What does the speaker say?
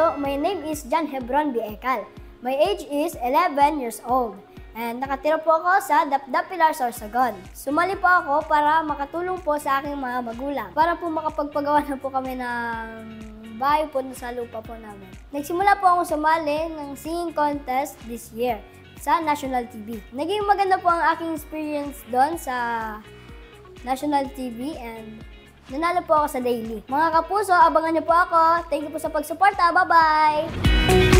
po, my name is John Hebron Biekal. My age is 11 years old. And nakatira po ako sa Dapdap Pilar, Sorsogon. Sumali po ako para makatulong po sa aking mga magulang. Para po makapagpagawa na po kami ng bahay po sa lupa po namin. Nagsimula po akong sumali ng singing contest this year sa National TV. Naging maganda po ang aking experience doon sa National TV and nanalo po ako sa daily. Mga kapuso, abangan niyo po ako. Thank you po sa pagsuporta. Bye-bye!